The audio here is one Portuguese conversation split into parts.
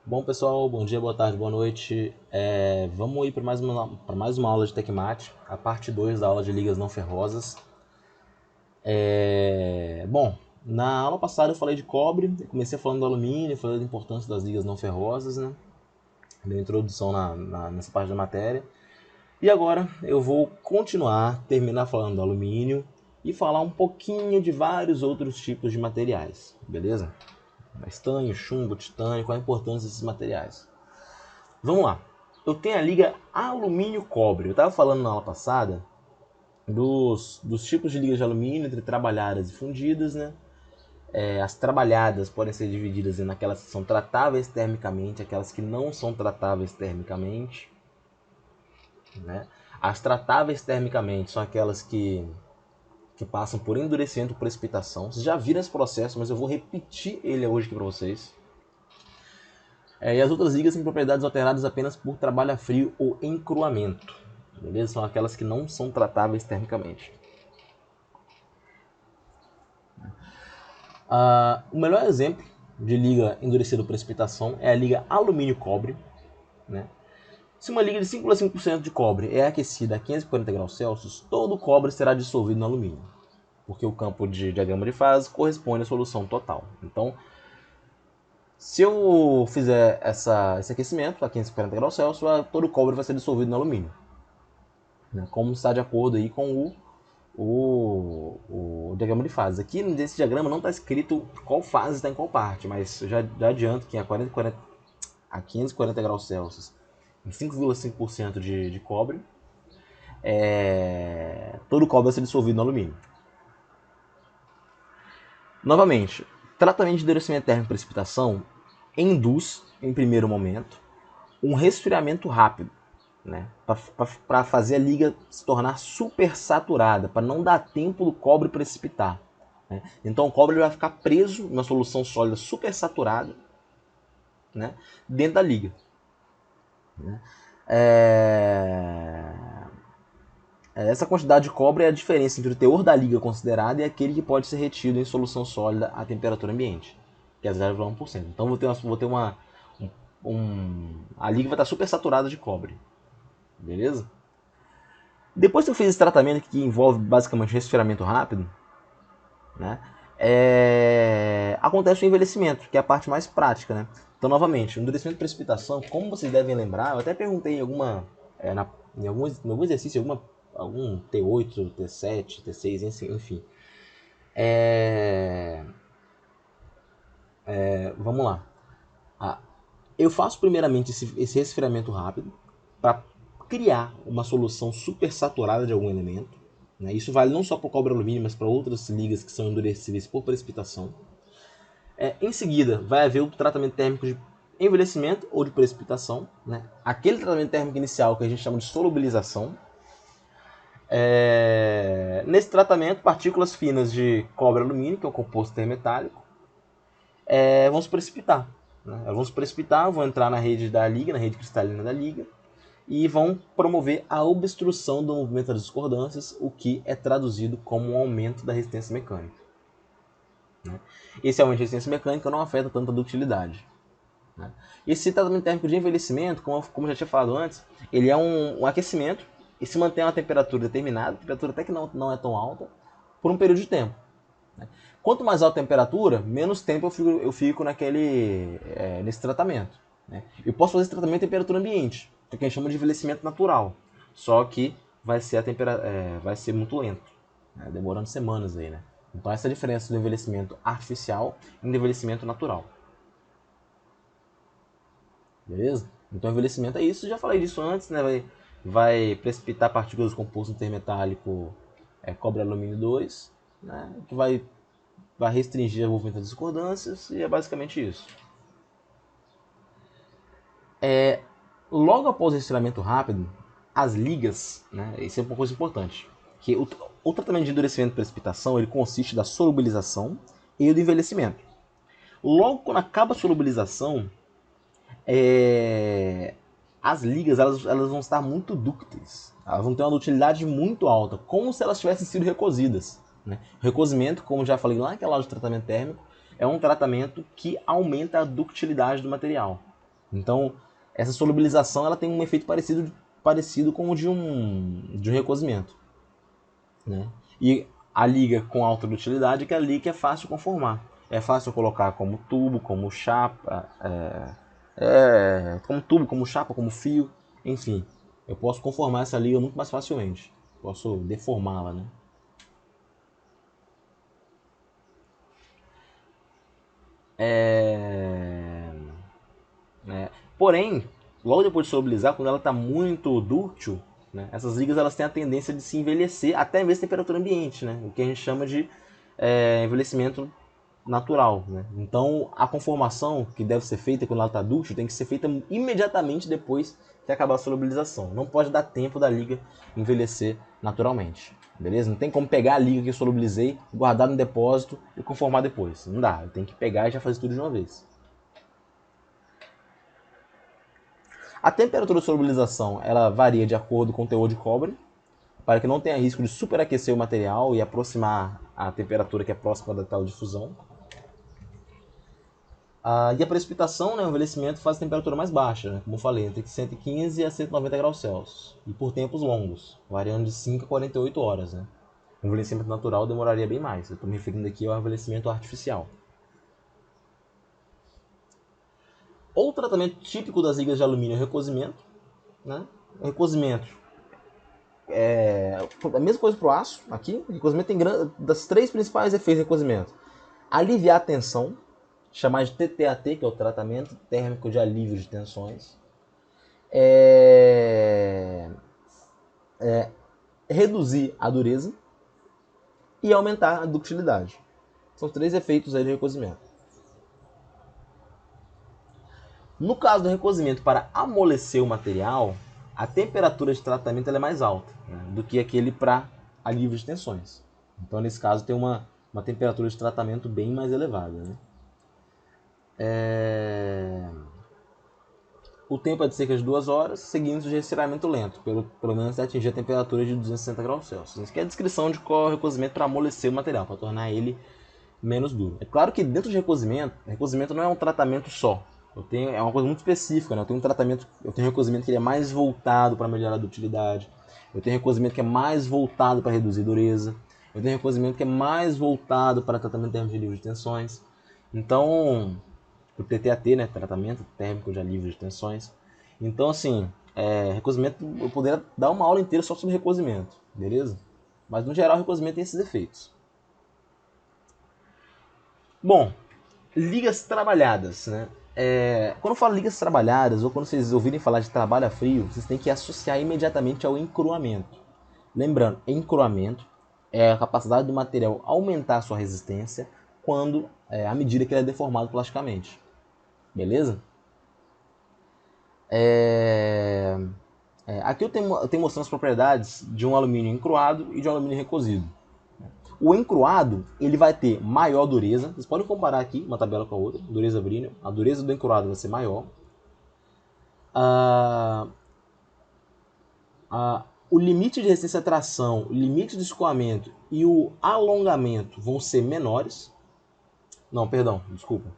Bom pessoal, bom dia, boa tarde, boa noite. Vamos ir para mais uma aula de Tecmate, a parte 2 da aula de ligas não ferrosas. Bom, na aula passada eu falei de cobre, eu comecei falando do alumínio, falei da importância das ligas não ferrosas, né? Dei introdução nessa parte da matéria. E agora eu vou terminar falando do alumínio e falar um pouquinho de vários outros tipos de materiais, beleza? Estanho, chumbo, titânio, qual a importância desses materiais? Vamos lá. Eu tenho a liga alumínio-cobre. Eu estava falando na aula passada dos tipos de ligas de alumínio entre trabalhadas e fundidas, né? As trabalhadas podem ser divididas em aquelas que são tratáveis termicamente, aquelas que não são tratáveis termicamente, né? As tratáveis termicamente são aquelas que passam por endurecimento ou precipitação. Vocês já viram esse processo, mas eu vou repetir ele hoje aqui para vocês. E as outras ligas têm propriedades alteradas apenas por trabalho a frio ou encruamento. Beleza? São aquelas que não são tratáveis termicamente. O melhor exemplo de liga endurecida por precipitação é a liga alumínio-cobre. Né? Se uma liga de 5,5% de cobre é aquecida a 540 graus Celsius, todo o cobre será dissolvido no alumínio, porque o campo de diagrama de fase corresponde à solução total. Então, se eu fizer esse aquecimento a 540 graus Celsius, todo o cobre vai ser dissolvido no alumínio. Como está de acordo aí com o diagrama de fases. Aqui nesse diagrama não está escrito qual fase está em qual parte, mas eu já adianto que a 540 graus Celsius, em 5,5% de cobre, todo o cobre vai ser dissolvido no alumínio. Novamente, tratamento de endurecimento térmico e precipitação induz, em primeiro momento, um resfriamento rápido, né, para fazer a liga se tornar super saturada, para não dar tempo do cobre precipitar. Né? Então o cobre vai ficar preso numa solução sólida super saturada, né, dentro da liga. Né? Essa quantidade de cobre é a diferença entre o teor da liga considerada e aquele que pode ser retido em solução sólida a temperatura ambiente, que é 0,1%. Então a liga vai estar super saturada de cobre. Beleza? Depois que eu fiz esse tratamento que envolve basicamente resfriamento rápido, né, acontece o envelhecimento, que é a parte mais prática. Né? Então, novamente, o endurecimento e precipitação, como vocês devem lembrar, eu até perguntei em algum exercício, algum T8, T7, T6, enfim. Vamos lá. Eu faço primeiramente esse resfriamento rápido para criar uma solução super saturada de algum elemento. Né? Isso vale não só para o cobre alumínio, mas para outras ligas que são endurecíveis por precipitação. Em seguida, vai haver o tratamento térmico de envelhecimento ou de precipitação. Né? Aquele tratamento térmico inicial que a gente chama de solubilização. Nesse tratamento, partículas finas de cobre alumínio, que é um composto intermetálico, vão se precipitar. Né? Elas vão se precipitar, vão entrar na rede da liga, na rede cristalina da liga, e vão promover a obstrução do movimento das discordâncias, o que é traduzido como um aumento da resistência mecânica. Né? Esse aumento de resistência mecânica não afeta tanto a ductilidade. Né? Esse tratamento térmico de envelhecimento, como eu já tinha falado antes, ele é um aquecimento e se mantém a uma temperatura determinada, temperatura até que não é tão alta, por um período de tempo. Né? Quanto mais alta a temperatura, menos tempo eu fico nesse tratamento. Né? Eu posso fazer esse tratamento em temperatura ambiente, que a gente chama de envelhecimento natural, só que vai ser muito lento, né? Demorando semanas aí, né? Então essa é a diferença do envelhecimento artificial e do envelhecimento natural. Beleza? Então envelhecimento é isso, já falei disso antes, né? Vai precipitar partículas do composto intermetálico cobre alumínio 2, né? Que vai restringir o movimento das discordâncias, e é basicamente isso. Logo após o resfriamento rápido, as ligas, né, isso é uma coisa importante, que o tratamento de endurecimento e precipitação ele consiste da solubilização e do envelhecimento. Logo quando acaba a solubilização, as ligas elas vão estar muito dúcteis, elas vão ter uma dutilidade muito alta, como se elas tivessem sido recosidas. Né? O recozimento, como já falei lá naquela aula de tratamento térmico, é um tratamento que aumenta a ductilidade do material. Então, essa solubilização ela tem um efeito parecido com o de um recozimento, né? E a liga com alta dutilidade é que a liga que é fácil conformar. É fácil colocar como tubo, como chapa, como tubo, como chapa, como fio, enfim. Eu posso conformar essa liga muito mais facilmente. Posso deformá-la, né? Porém, logo depois de solubilizar, quando ela está muito dúctil, né, essas ligas elas têm a tendência de se envelhecer até mesmo a temperatura ambiente, né, o que a gente chama de envelhecimento natural. Né? Então, a conformação que deve ser feita quando ela está dúctil tem que ser feita imediatamente depois que acabar a solubilização. Não pode dar tempo da liga envelhecer naturalmente. Beleza? Não tem como pegar a liga que eu solubilizei, guardar no depósito e conformar depois. Não dá. Tem que pegar e já fazer tudo de uma vez. A temperatura de solubilização ela varia de acordo com o teor de cobre, para que não tenha risco de superaquecer o material e aproximar a temperatura que é próxima da tela de fusão. E a precipitação, né, o envelhecimento faz a temperatura mais baixa, né, como eu falei, entre 115 a 190 graus Celsius, e por tempos longos, variando de 5 a 48 horas. Né. O envelhecimento natural demoraria bem mais, eu estou me referindo aqui ao envelhecimento artificial. Outro tratamento típico das ligas de alumínio é o recozimento. Né. O recozimento a mesma coisa para o aço aqui. O recozimento tem das três principais efeitos do recozimento: aliviar a tensão, chamado de TTAT, que é o tratamento térmico de alívio de tensões, reduzir a dureza e aumentar a ductilidade. São os três efeitos aí do recozimento. No caso do recozimento para amolecer o material, a temperatura de tratamento é mais alta, né, do que aquele para alívio de tensões. Então, nesse caso, tem uma temperatura de tratamento bem mais elevada. Né? O tempo é de cerca de 2 horas, seguindo de resfriamento lento, pelo menos até atingir a temperatura de 260 graus Celsius. Isso aqui é a descrição de qual é o recozimento para amolecer o material, para tornar ele menos duro. É claro que dentro de recozimento não é um tratamento só. É uma coisa muito específica, né? Eu tenho recozimento que ele é mais voltado para melhorar a dutilidade. Eu tenho recozimento que é mais voltado para reduzir dureza. Eu tenho recozimento que é mais voltado para tratamento térmico de alívio de tensões. Então, o TTAT, né? Tratamento térmico de alívio de tensões. Então, assim, recozimento, eu poderia dar uma aula inteira só sobre recozimento, beleza? Mas, no geral, o recozimento tem esses efeitos. Bom, ligas trabalhadas, né? Quando eu falo ligas trabalhadas, ou quando vocês ouvirem falar de trabalho a frio, vocês têm que associar imediatamente ao encruamento. Lembrando, encruamento é a capacidade do material aumentar a sua resistência à medida que ele é deformado plasticamente. Beleza? Aqui eu tenho mostrando as propriedades de um alumínio encruado e de um alumínio recozido. O encruado ele vai ter maior dureza. Vocês podem comparar aqui uma tabela com a outra, dureza brilho. A dureza do encruado vai ser maior. O limite de resistência à tração, o limite de escoamento e o alongamento vão ser menores. Não, perdão, desculpa.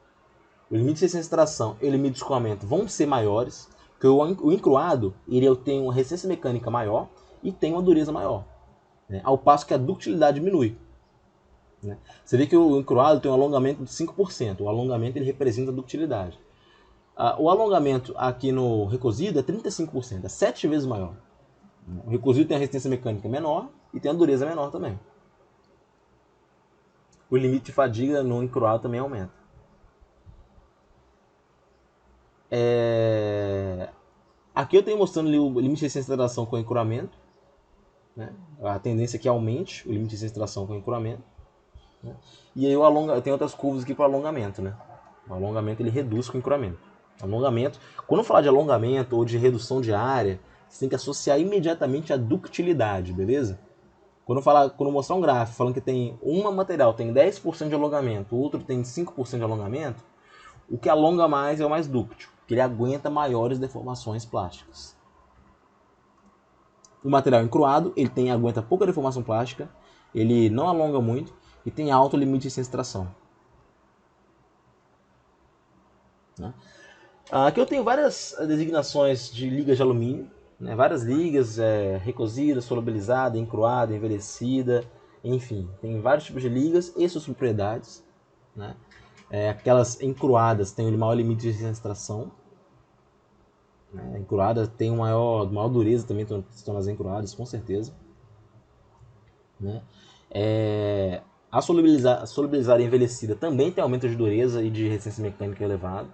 O limite de resistência à tração e o limite de escoamento vão ser maiores, porque o encruado ele tem uma resistência mecânica maior e tem uma dureza maior, né? Ao passo que a ductilidade diminui. Né? Você vê que o encruado tem um alongamento de 5%. O alongamento ele representa a ductilidade. O alongamento aqui no recozido é 35%, é 7 vezes maior. O recozido tem a resistência mecânica menor e tem a dureza menor também. O limite de fadiga no encruado também aumenta. Aqui eu tenho mostrando ali o limite de resistência de tração com encruamento. Né? A tendência é que aumente o limite de resistência de tração com encruamento. Né? E aí eu tenho outras curvas aqui para alongamento. Né? O alongamento ele reduz com o encruamento. Alongamento, quando eu falar de alongamento ou de redução de área, você tem que associar imediatamente a ductilidade, beleza? Quando eu mostrar um gráfico falando que tem um material tem 10% de alongamento, o outro tem 5% de alongamento, o que alonga mais é o mais dúctil, porque ele aguenta maiores deformações plásticas. O material encruado, ele aguenta pouca deformação plástica, ele não alonga muito e tem alto limite de resistência de tração. Né? Aqui eu tenho várias designações de ligas de alumínio, né? Várias ligas, recozida, solubilizada, encruada, envelhecida, enfim, tem vários tipos de ligas e suas propriedades, né? Aquelas encruadas têm o maior limite de extração, né? A encruada tem maior dureza também, estão nas encruadas, com certeza, né? A solubilizada e envelhecida também tem aumento de dureza e de resistência mecânica elevado.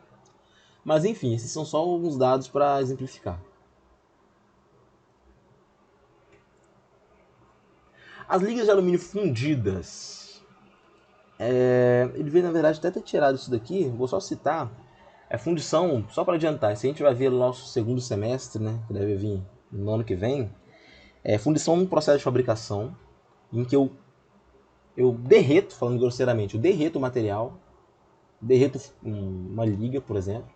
Mas enfim, esses são só alguns dados para exemplificar. As ligas de alumínio fundidas. Ele devia, na verdade, até ter tirado isso daqui. Vou só citar. Fundição, só para adiantar, se a gente vai ver no nosso segundo semestre, né, que deve vir no ano que vem, fundição é um processo de fabricação em que eu derreto, falando grosseiramente, eu derreto o material, derreto uma liga, por exemplo,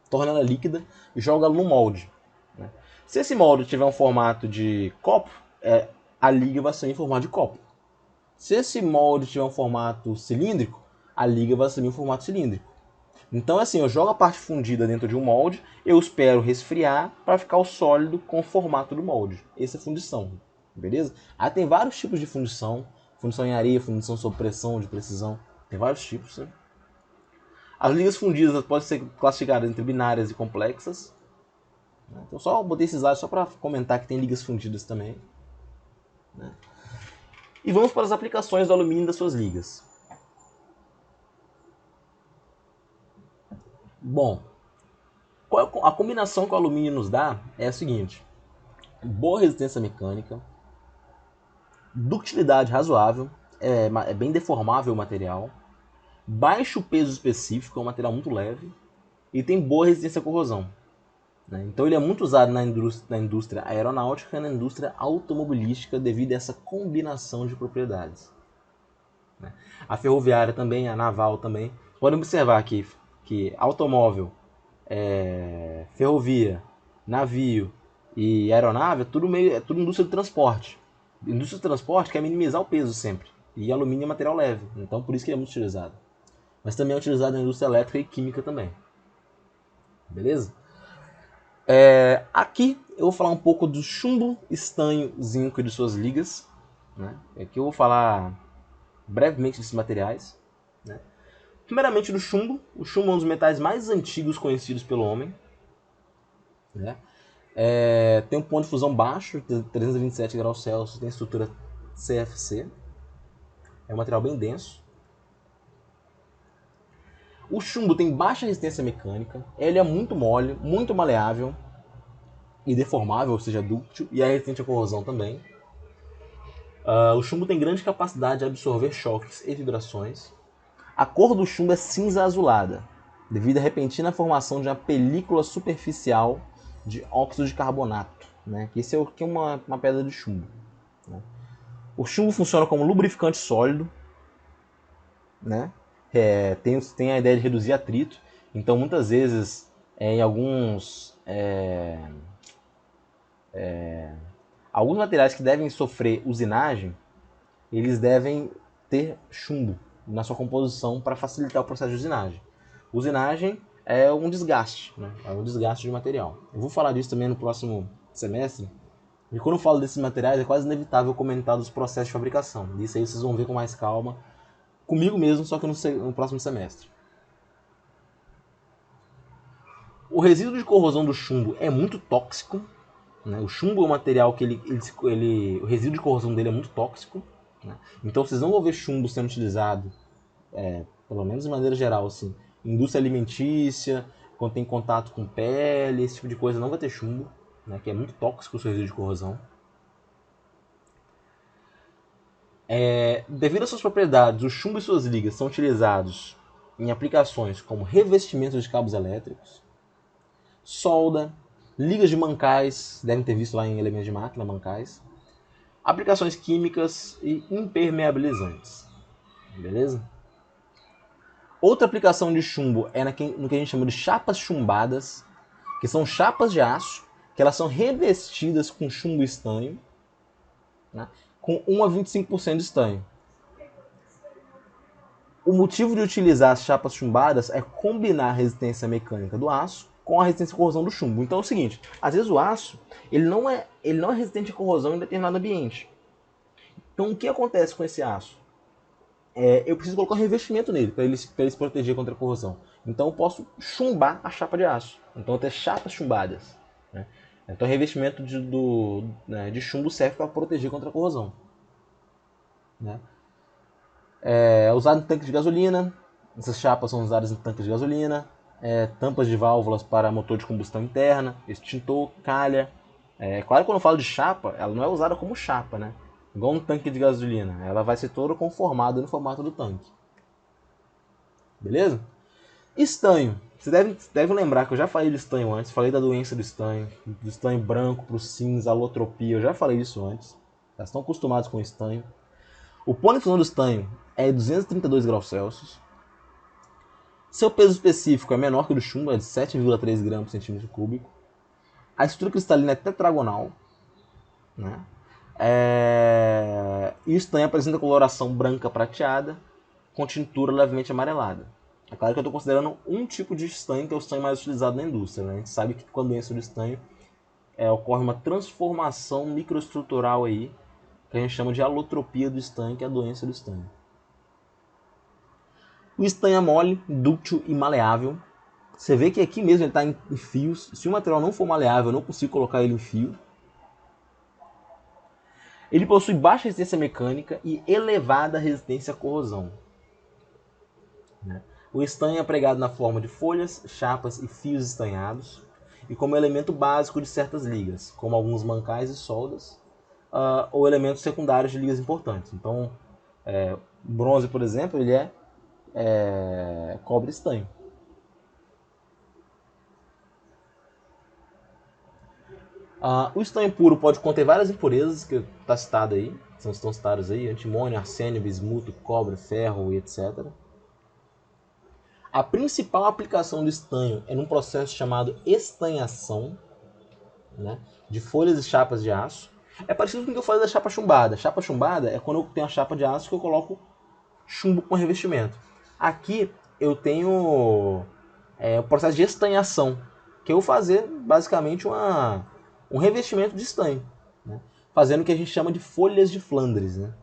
torno ela líquida e jogo ela no molde, né? Se esse molde tiver um formato de copo, a liga vai ser em formato de copo. Se esse molde tiver um formato cilíndrico, a liga vai ser em formato cilíndrico. Então, assim, eu jogo a parte fundida dentro de um molde, eu espero resfriar para ficar o sólido com o formato do molde. Essa é a fundição, beleza? Aí tem vários tipos de fundição. Fundição em areia, fundição sob pressão, de precisão. Tem vários tipos, né? As ligas fundidas podem ser classificadas entre binárias e complexas. Então só botei esses dados só para comentar que tem ligas fundidas também, né? E vamos para as aplicações do alumínio das suas ligas. Bom, a combinação que o alumínio nos dá é a seguinte: boa resistência mecânica, ductilidade razoável, é bem deformável o material, baixo peso específico, é um material muito leve e tem boa resistência à corrosão, né? Então ele é muito usado na indústria aeronáutica e na indústria automobilística devido a essa combinação de propriedades, né? A ferroviária também, a naval também. Podem observar aqui que automóvel, ferrovia, navio e aeronave é tudo indústria de transporte. Indústria de transporte quer minimizar o peso sempre. E alumínio é material leve, então por isso que ele é muito utilizado. Mas também é utilizado na indústria elétrica e química também. Beleza? Aqui eu vou falar um pouco do chumbo, estanho, zinco e de suas ligas, né? Aqui eu vou falar brevemente desses materiais, né? Primeiramente do chumbo. O chumbo é um dos metais mais antigos conhecidos pelo homem, né? Tem um ponto de fusão baixo, 327 graus Celsius, tem estrutura CFC. É um material bem denso. O chumbo tem baixa resistência mecânica, ele é muito mole, muito maleável e deformável, ou seja, dúctil, e é resistente à corrosão também. O chumbo tem grande capacidade de absorver choques e vibrações. A cor do chumbo é cinza azulada, devido à repentina formação de uma película superficial de óxido de carbonato, né? Esse é o que é uma pedra de chumbo, né? O chumbo funciona como lubrificante sólido, né? Tem a ideia de reduzir atrito, então muitas vezes em alguns materiais que devem sofrer usinagem, eles devem ter chumbo na sua composição para facilitar o processo de usinagem. Usinagem é um desgaste, né? É um desgaste de material. Eu vou falar disso também no próximo semestre. E quando eu falo desses materiais, é quase inevitável comentar dos processos de fabricação. Isso aí vocês vão ver com mais calma, comigo mesmo, só que no próximo semestre. O resíduo de corrosão do chumbo é muito tóxico, né? O chumbo é um material que o resíduo de corrosão dele é muito tóxico, né? Então vocês não vão ver chumbo sendo utilizado, pelo menos de maneira geral, assim, em indústria alimentícia, quando tem contato com pele, esse tipo de coisa, não vai ter chumbo, né? Que é muito tóxico o seu resíduo de corrosão. Devido às suas propriedades, o chumbo e suas ligas são utilizados em aplicações como revestimento de cabos elétricos, solda, ligas de mancais, devem ter visto lá em elementos de máquina, mancais, aplicações químicas e impermeabilizantes. Beleza? Outra aplicação de chumbo é no que a gente chama de chapas chumbadas, que são chapas de aço, que elas são revestidas com chumbo estanho, né, com 1 a 25% de estanho. O motivo de utilizar as chapas chumbadas é combinar a resistência mecânica do aço com a resistência à corrosão do chumbo. Então é o seguinte, às vezes o aço ele não é resistente à corrosão em determinado ambiente. Então o que acontece com esse aço? Eu preciso colocar um revestimento nele para ele se proteger contra a corrosão. Então eu posso chumbar a chapa de aço. Então eu tenho chapas chumbadas. Né? Então o revestimento de chumbo serve para proteger contra a corrosão. Né? É usado em tanques de gasolina. Essas chapas são usadas em tanques de gasolina. Tampas de válvulas para motor de combustão interna, extintor, calha. Claro que quando eu falo de chapa, ela não é usada como chapa, né? Igual um tanque de gasolina. Ela vai ser toda conformada no formato do tanque. Beleza? Estanho. Você deve lembrar que eu já falei de estanho antes. Falei da doença do estanho branco para o cinza, alotropia. Eu já falei isso antes. Já estão acostumados com o estanho. O ponto de fusão do estanho é 232 graus Celsius. Seu peso específico é menor que o do chumbo, é de 7,3 gramas por centímetro cúbico. A estrutura cristalina é tetragonal. Né? E o estanho apresenta coloração branca prateada, com tintura levemente amarelada. É claro que eu estou considerando um tipo de estanho, que é o estanho mais utilizado na indústria. Né? A gente sabe que com a doença do estanho ocorre uma transformação microestrutural aí, que a gente chama de alotropia do estanho, que é a doença do estanho. O estanho é mole, dúctil e maleável. Você vê que aqui mesmo ele está em fios. Se o material não for maleável, eu não consigo colocar ele em fio. Ele possui baixa resistência mecânica e elevada resistência à corrosão. O estanho é pregado na forma de folhas, chapas e fios estanhados e como elemento básico de certas ligas, como alguns mancais e soldas, ou elementos secundários de ligas importantes. Então, bronze, por exemplo, ele é cobre estanho. O estanho puro pode conter várias impurezas, que está citado aí, estão citadas aí, antimônio, arsênio, bismuto, cobre, ferro e etc. A principal aplicação do estanho é num processo chamado estanhação, né, de folhas e chapas de aço. É parecido com o que eu falei da chapa chumbada. Chapa chumbada é quando eu tenho a chapa de aço que eu coloco chumbo com revestimento. Aqui eu tenho o processo de estanhação, que eu vou fazer basicamente um revestimento de estanho, né? Fazendo o que a gente chama de folhas de Flandres. Né?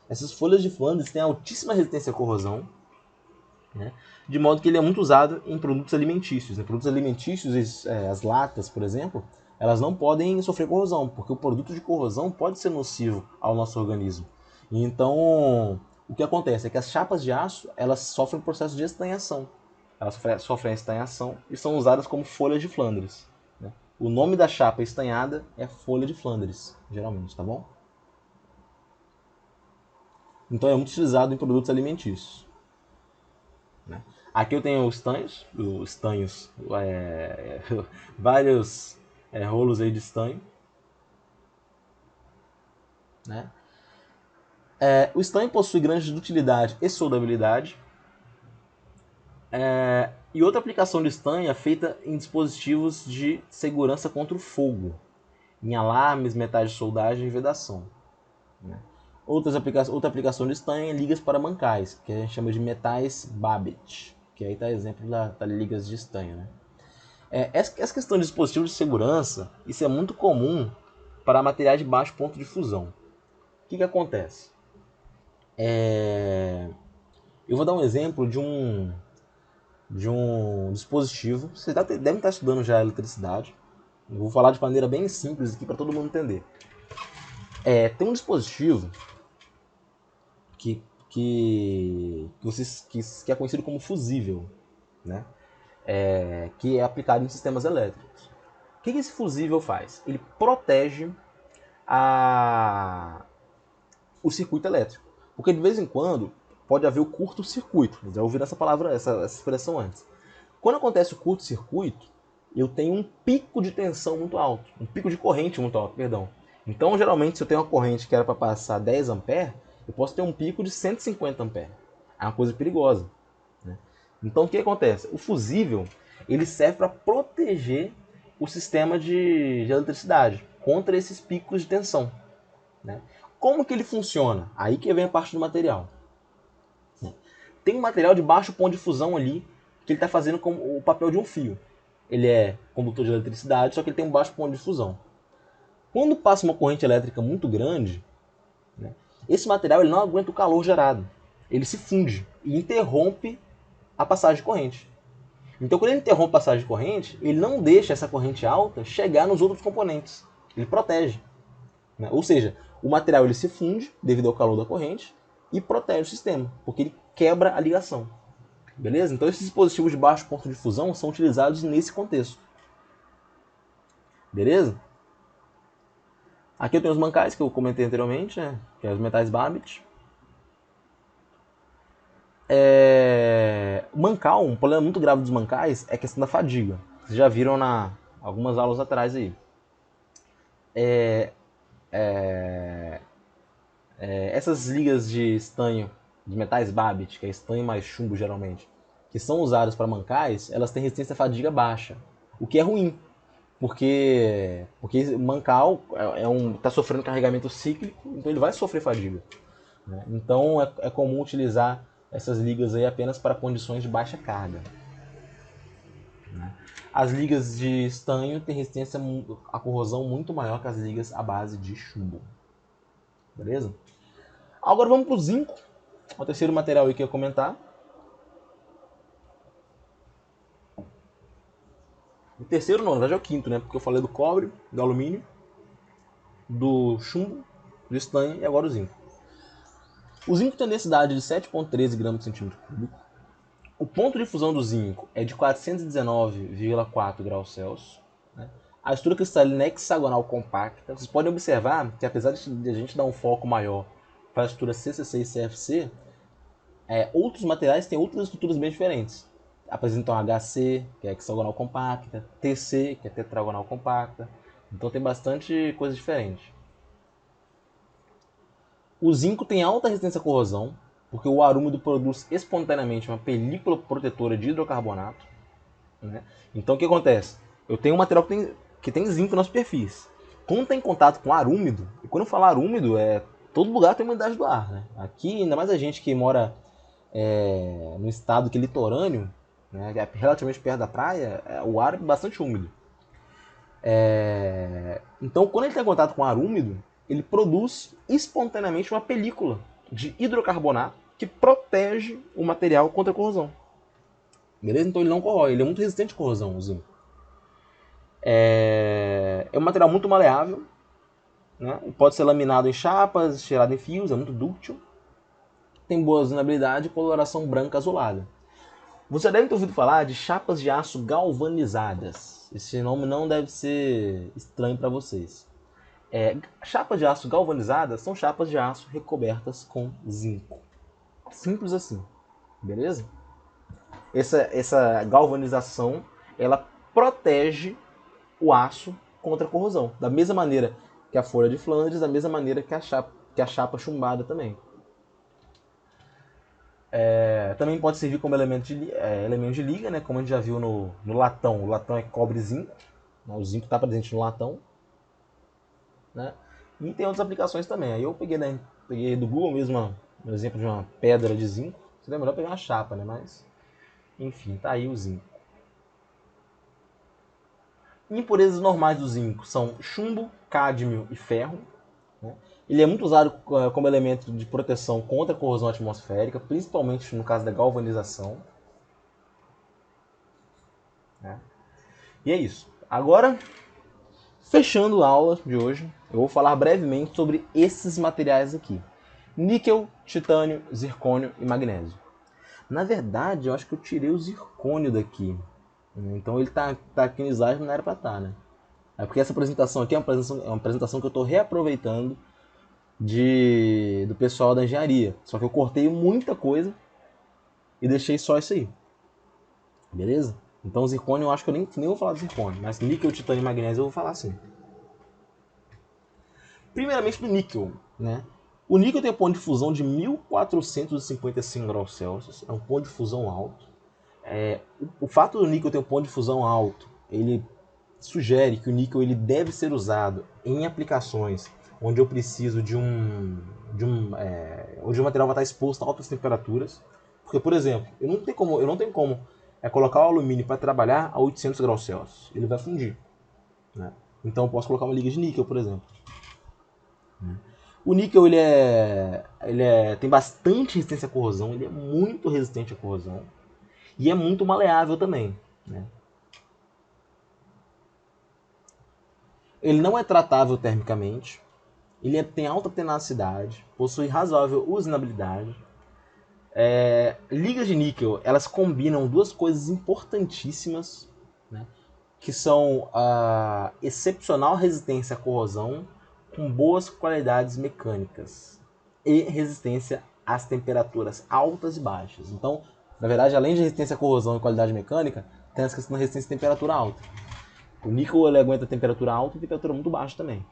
Essas folhas de Flandres têm altíssima resistência à corrosão, né? De modo que ele é muito usado em produtos alimentícios. Né? Produtos alimentícios, as latas, por exemplo, elas não podem sofrer corrosão, porque o produto de corrosão pode ser nocivo ao nosso organismo. E então, o que acontece é que as chapas de aço elas sofrem um processo de estanhação. Elas sofrem a estanhação e são usadas como folhas de Flandres. Né? O nome da chapa estanhada é folha de Flandres, geralmente, tá bom? Então é muito utilizado em produtos alimentícios. Né? Aqui eu tenho os estanhos, vários rolos aí de estanho. Né? O estanho possui grande dutilidade e soldabilidade. E outra aplicação de estanho é feita em dispositivos de segurança contra o fogo, em alarmes, metais de soldagem e vedação. Né? Outra aplicação de estanho é ligas para mancais, que a gente chama de metais Babbitt, que aí está exemplo da ligas de estanho. Né? Essa questão de dispositivos de segurança, isso é muito comum para materiais de baixo ponto de fusão. O que acontece? Eu vou dar um exemplo de um dispositivo. Vocês devem estar estudando já a eletricidade. Eu vou falar de maneira bem simples aqui para todo mundo entender. Tem um dispositivo que é conhecido como fusível, né? Que é aplicado em sistemas elétricos. O que esse fusível faz? Ele protege o circuito elétrico. Porque de vez em quando pode haver o curto-circuito. Já ouviram essa expressão antes. Quando acontece o curto-circuito, eu tenho um pico de tensão muito alto, um pico de corrente muito alto, perdão. Então, geralmente, se eu tenho uma corrente que era para passar 10 A, eu posso ter um pico de 150 A. É uma coisa perigosa. Né? Então, o que acontece? O fusível ele serve para proteger o sistema de eletricidade contra esses picos de tensão. Né? Como que ele funciona? Aí que vem a parte do material. Tem um material de baixo ponto de fusão ali, que ele está fazendo como o papel de um fio. ele é condutor de eletricidade, só que ele tem um baixo ponto de difusão. Quando passa uma corrente elétrica muito grande, né, esse material ele não aguenta o calor gerado. Ele se funde e interrompe a passagem de corrente. Então, quando ele interrompe a passagem de corrente, ele não deixa essa corrente alta chegar nos outros componentes. Ele protege. Né? Ou seja, o material ele se funde devido ao calor da corrente e protege o sistema, porque ele quebra a ligação. Beleza? Então, esses dispositivos de baixo ponto de fusão são utilizados nesse contexto. Beleza? Aqui eu tenho os mancais que eu comentei anteriormente, né? Que é os metais Babbitt. Mancal, um problema muito grave dos mancais é a questão da fadiga. Vocês já viram algumas aulas atrás aí. Essas ligas de estanho, de metais Babbitt, que é estanho mais chumbo geralmente, que são usadas para mancais, elas têm resistência à fadiga baixa, o que é ruim, porque mancal está sofrendo carregamento cíclico, então ele vai sofrer fadiga. Né? Então é comum utilizar essas ligas aí apenas para condições de baixa carga. Né? As ligas de estanho têm resistência à corrosão muito maior que as ligas à base de chumbo. Beleza? Agora vamos para o zinco, o terceiro material aí que eu ia comentar. O terceiro não, na verdade é o quinto, né? Porque eu falei do cobre, do alumínio, do chumbo, do estanho e agora o zinco. O zinco tem densidade de 7,13 gramas por centímetro cúbico. O ponto de fusão do zinco é de 419,4 graus Celsius. Né? A estrutura cristalina é hexagonal compacta. Vocês podem observar que apesar de a gente dar um foco maior para a estrutura CCC e CFC, outros materiais têm outras estruturas bem diferentes. Apresentam HC, que é hexagonal compacta, TC, que é tetragonal compacta. Então tem bastante coisa diferente. O zinco tem alta resistência à corrosão, porque o arúmido produz espontaneamente uma película protetora de hidrocarbonato. Né? Então o que acontece? Eu tenho um material que tem zinco na superfície. Quando está em contato com ar úmido, e quando eu falar ar úmido, todo lugar tem umidade do ar. Né? Aqui, ainda mais a gente que mora no estado que é litorâneo, né, relativamente perto da praia, o ar é bastante úmido. Então, quando ele está em contato com ar úmido, ele produz espontaneamente uma película de hidrocarbonato que protege o material contra a corrosão. Beleza? Então ele não corrói, ele é muito resistente à corrosão, o zinco. É um material muito maleável, né? Pode ser laminado em chapas, estirado em fios, é muito dúctil. Tem boa usabilidade e coloração branca azulada. Você deve ter ouvido falar de chapas de aço galvanizadas. Esse nome não deve ser estranho para vocês. Chapas de aço galvanizadas são chapas de aço recobertas com zinco. Simples assim, beleza? Essa galvanização, ela protege o aço contra a corrosão. Da mesma maneira que a folha de Flandres, da mesma maneira que a chapa chumbada também. Também pode servir como elemento de liga, né? Como a gente já viu no latão. O latão é cobre e zinco. O zinco está presente no latão. Né? E tem outras aplicações também. Aí eu peguei do Google mesmo um exemplo de uma pedra de zinco. Seria melhor pegar uma chapa, né? Mas, enfim, tá aí o zinco. Impurezas normais do zinco são chumbo, cádmio e ferro. Né? Ele é muito usado como elemento de proteção contra a corrosão atmosférica, principalmente no caso da galvanização. Né? E é isso. Agora, fechando a aula de hoje, eu vou falar brevemente sobre esses materiais aqui. Níquel, titânio, zircônio e magnésio. Na verdade, eu acho que eu tirei o zircônio daqui. Então ele tá aqui no slide, não era para estar, né? É porque essa apresentação aqui é uma apresentação que eu estou reaproveitando do pessoal da engenharia. Só que eu cortei muita coisa e deixei só isso aí. Beleza? Então o zircônio eu acho que eu nem vou falar do zircônio, mas níquel, titânio e magnésio eu vou falar sim. Primeiramente do níquel, né? O níquel tem um ponto de fusão de 1455 graus Celsius, é um ponto de fusão alto. O fato do níquel ter um ponto de fusão alto, ele sugere que o níquel ele deve ser usado em aplicações onde eu preciso onde o material vai estar exposto a altas temperaturas. Porque, por exemplo, eu não tenho como é colocar o alumínio para trabalhar a 800 graus Celsius. Ele vai fundir, né? Então eu posso colocar uma liga de níquel, por exemplo. O níquel tem bastante resistência à corrosão, ele é muito resistente à corrosão e é muito maleável também, né? Ele não é tratável termicamente, ele tem alta tenacidade, possui razoável usinabilidade. Ligas de níquel, elas combinam duas coisas importantíssimas, né? Que são a excepcional resistência à corrosão com boas qualidades mecânicas e resistência às temperaturas altas e baixas. Então, na verdade, além de resistência à corrosão e qualidade mecânica, tem essa questão da resistência à temperatura alta. O níquel ele aguenta temperatura alta e temperatura muito baixa também.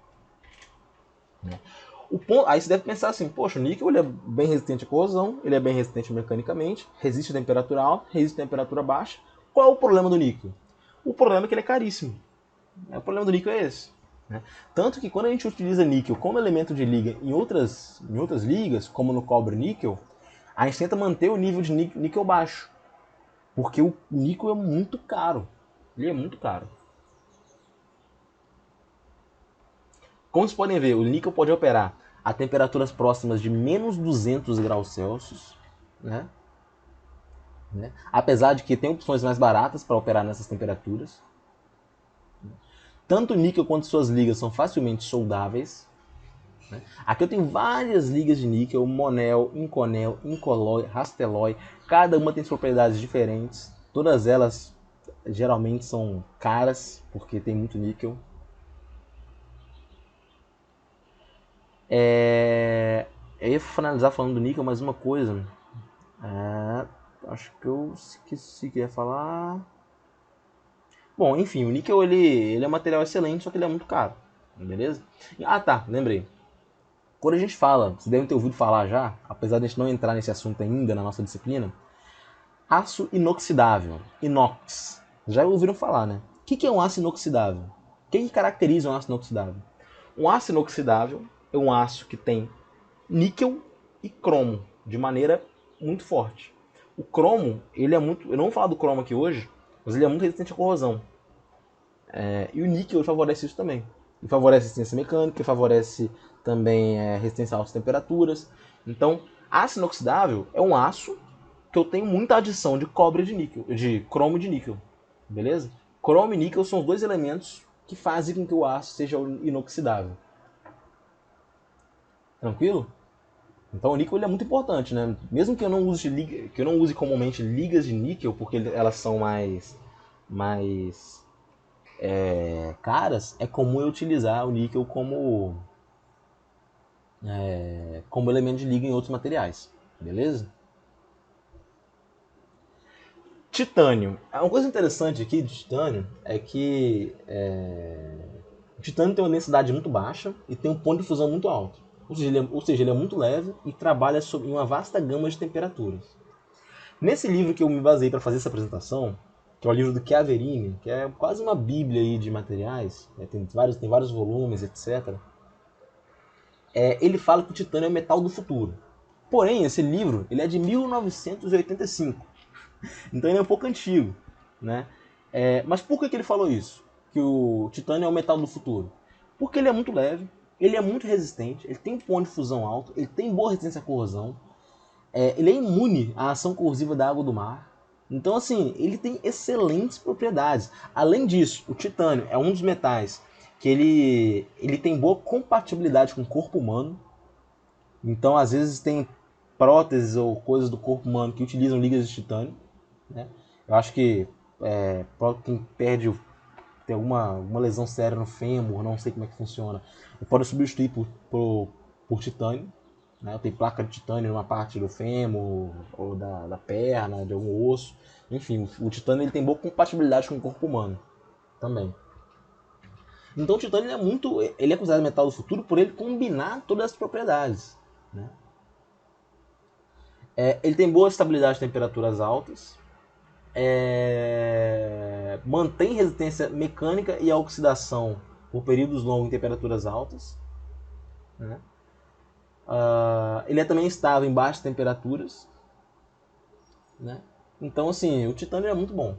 Aí você deve pensar assim, poxa, o níquel ele é bem resistente à corrosão, ele é bem resistente mecanicamente, resiste a temperatura alta, resiste a temperatura baixa. Qual é o problema do níquel? O problema é que ele é caríssimo. O problema do níquel é esse. Né? Tanto que quando a gente utiliza níquel como elemento de liga em outras ligas, como no cobre-níquel, a gente tenta manter o nível de níquel baixo. Porque o níquel é muito caro. Ele é muito caro. Como vocês podem ver, o níquel pode operar a temperaturas próximas de menos 200 graus Celsius, né? Apesar de que tem opções mais baratas para operar nessas temperaturas. Tanto o níquel quanto suas ligas são facilmente soldáveis. Aqui eu tenho várias ligas de níquel, monel, inconel, incolói, rastelói. Cada uma tem suas propriedades diferentes. Todas elas geralmente são caras, porque tem muito níquel. Eu ia finalizar falando do níquel, mas uma coisa. Acho que eu esqueci que ia falar. Bom, enfim, o níquel ele é um material excelente, só que ele é muito caro. Beleza? Ah, tá, lembrei. Quando a gente fala, vocês devem ter ouvido falar já, apesar de a gente não entrar nesse assunto ainda na nossa disciplina, aço inoxidável, inox. Já ouviram falar, né? O que é um aço inoxidável? O que caracteriza um aço inoxidável? Um aço inoxidável é um aço que tem níquel e cromo de maneira muito forte. O cromo, ele é muito... Eu não vou falar do cromo aqui hoje, mas ele é muito resistente à corrosão. E o níquel favorece isso também. Ele favorece resistência mecânica, favorece também resistência a altas temperaturas. Então, aço inoxidável é um aço que eu tenho muita adição de cobre e de níquel, de cromo e de níquel. Beleza? Cromo e níquel são os dois elementos que fazem com que o aço seja inoxidável. Tranquilo? Então o níquel ele é muito importante, né? Mesmo que eu não use comumente ligas de níquel, porque elas são mais caras, é comum eu utilizar o níquel como elemento de liga em outros materiais, beleza? Titânio. Uma coisa interessante aqui de titânio é que o titânio tem uma densidade muito baixa e tem um ponto de fusão muito alto. Ou seja, ele é muito leve e trabalha em uma vasta gama de temperaturas. Nesse livro que eu me basei para fazer essa apresentação, que é o livro do Chiaverini, que é quase uma bíblia aí de materiais, tem vários volumes, etc. Ele fala que o titânio é o metal do futuro. Porém, esse livro ele é de 1985, então ele é um pouco antigo, né? Mas por que ele falou isso? Que o titânio é o metal do futuro? Porque ele é muito leve, ele é muito resistente, ele tem um ponto de fusão alto, ele tem boa resistência à corrosão, ele é imune à ação corrosiva da água do mar. Então, assim, ele tem excelentes propriedades. Além disso, o titânio é um dos metais que ele tem boa compatibilidade com o corpo humano. Então, às vezes, tem próteses ou coisas do corpo humano que utilizam ligas de titânio. Né? Eu acho que quem tem alguma lesão séria no fêmur, não sei como é que funciona, pode substituir por titânio. Né? Tem placa de titânio numa parte do fêmur, ou da perna, de algum osso. Enfim, o titânio ele tem boa compatibilidade com o corpo humano também. Então o titânio ele é considerado metal do futuro por ele combinar todas as propriedades. Né? Ele tem boa estabilidade de temperaturas altas, mantém resistência mecânica e a oxidação por períodos longos em temperaturas altas. Né? Ele é também estável em baixas temperaturas. Né? Então, assim, o titânio é muito bom.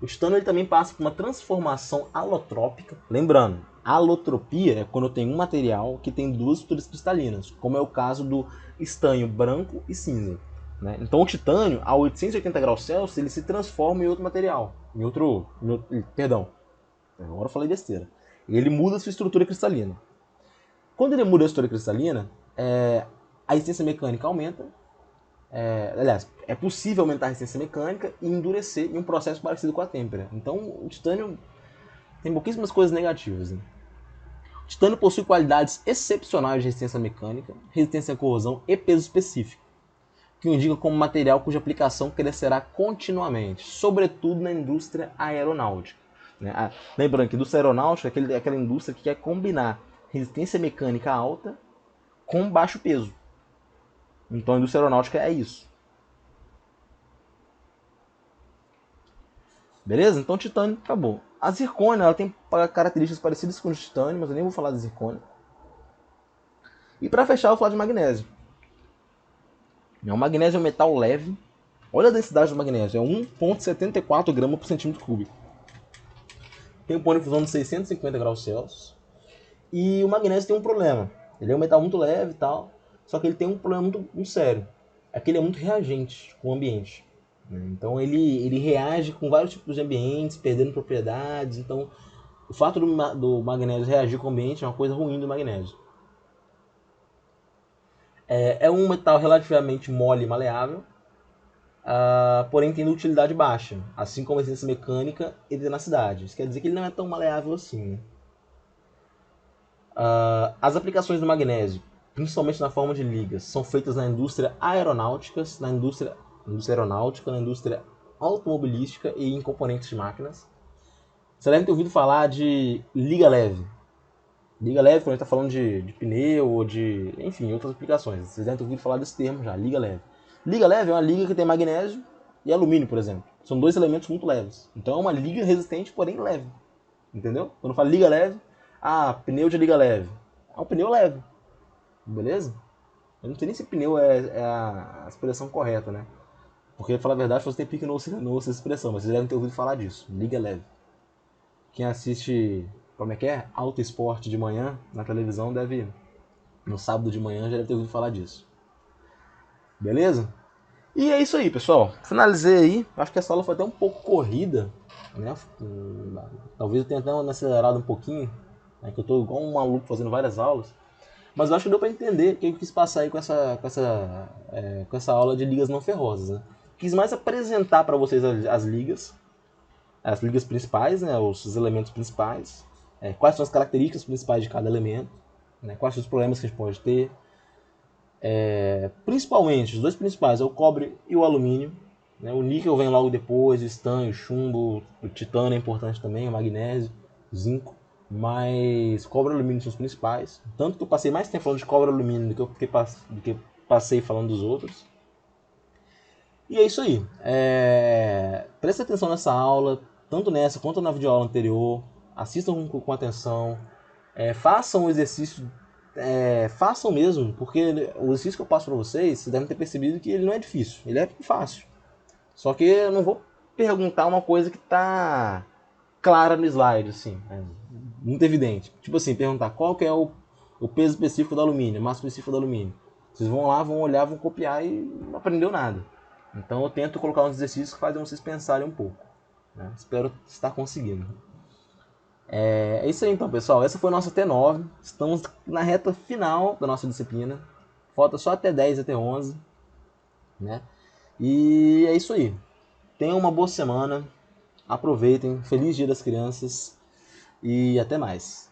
O titânio ele também passa por uma transformação alotrópica. Lembrando, alotropia é quando eu tenho um material que tem duas estruturas cristalinas, como é o caso do estanho branco e cinza. Né? Então, o titânio, a 880 graus Celsius, ele se transforma em outro material. Perdão, agora eu falei besteira. Ele muda a sua estrutura cristalina. Quando ele muda a estrutura cristalina, a resistência mecânica aumenta. Aliás, é possível aumentar a resistência mecânica e endurecer em um processo parecido com a têmpera. Então, o titânio tem pouquíssimas coisas negativas. Né? O titânio possui qualidades excepcionais de resistência mecânica, resistência à corrosão e peso específico, que o indica como material cuja aplicação crescerá continuamente, sobretudo na indústria aeronáutica. Né? Lembrando que a indústria aeronáutica é aquela indústria que quer combinar resistência mecânica alta com baixo peso. Então a indústria aeronáutica é isso. Beleza? Então titânio acabou. A zircônia ela tem características parecidas com o titânio, mas eu nem vou falar de zircônia. E para fechar, eu vou falar de magnésio. O magnésio é um metal leve. Olha a densidade do magnésio, é 1,74 gramas por centímetro cúbico. Tem um ponto de fusão de 650 graus Celsius. E o magnésio tem um problema. Ele é um metal muito leve e tal, só que ele tem um problema muito sério. É que ele é muito reagente com o ambiente. Então ele reage com vários tipos de ambientes, perdendo propriedades. Então o fato do magnésio reagir com o ambiente é uma coisa ruim do magnésio. É um metal relativamente mole e maleável, porém tem utilidade baixa, assim como a resistência mecânica e tenacidade. Isso quer dizer que ele não é tão maleável assim. Né? As aplicações do magnésio, principalmente na forma de ligas, são feitas na indústria aeronáutica, na indústria aeronáutica, na indústria automobilística e em componentes de máquinas. Você deve ter ouvido falar de liga leve. Liga leve, quando a gente está falando de pneu ou de, enfim, outras aplicações. Vocês devem ter ouvido falar desse termo já, liga leve. Liga leve é uma liga que tem magnésio e alumínio, por exemplo. São dois elementos muito leves. Então é uma liga resistente, porém leve. Entendeu? Quando eu falo liga leve, pneu de liga leve. É um pneu leve. Beleza? Eu não sei nem se pneu é a expressão correta, né? Porque, pra falar a verdade, você tem pique no essa expressão, mas vocês devem ter ouvido falar disso. Liga leve. Quem assiste, como é que é? Auto esporte de manhã na televisão deve, no sábado de manhã, já deve ter ouvido falar disso. Beleza? E é isso aí, pessoal. Finalizei aí. Acho que essa aula foi até um pouco corrida, né? Talvez eu tenha até acelerado um pouquinho, né? Que eu tô igual um maluco fazendo várias aulas. Mas eu acho que deu para entender o que eu quis passar aí com essa aula de ligas não ferrosas. Né? Quis mais apresentar para vocês as ligas principais, né? Os elementos principais, quais são as características principais de cada elemento, né? Quais são os problemas que a gente pode ter. Principalmente, os dois principais é o cobre e o alumínio. Né? O níquel vem logo depois, o estanho, o chumbo, o titânio é importante também, o magnésio, o zinco. Mas cobre e alumínio são os principais. Tanto que eu passei mais tempo falando de cobre e alumínio do que passei falando dos outros. E é isso aí. Preste atenção nessa aula, tanto nessa quanto na videoaula anterior. Assistam com atenção. Façam o exercício. Façam mesmo, porque o exercício que eu passo para vocês, vocês devem ter percebido que ele não é difícil, ele é fácil. Só que eu não vou perguntar uma coisa que está clara no slide, assim, muito evidente. Tipo assim, perguntar qual que é o peso específico do alumínio, a massa específica do alumínio. Vocês vão lá, vão olhar, vão copiar e não aprendeu nada. Então eu tento colocar uns exercícios que fazem vocês pensarem um pouco. Né? Espero estar conseguindo. É isso aí então, pessoal. Essa foi a nossa T9. Estamos na reta final da nossa disciplina. Falta só até 10, até 11. Né? E é isso aí. Tenham uma boa semana. Aproveitem. Feliz Dia das Crianças. E até mais.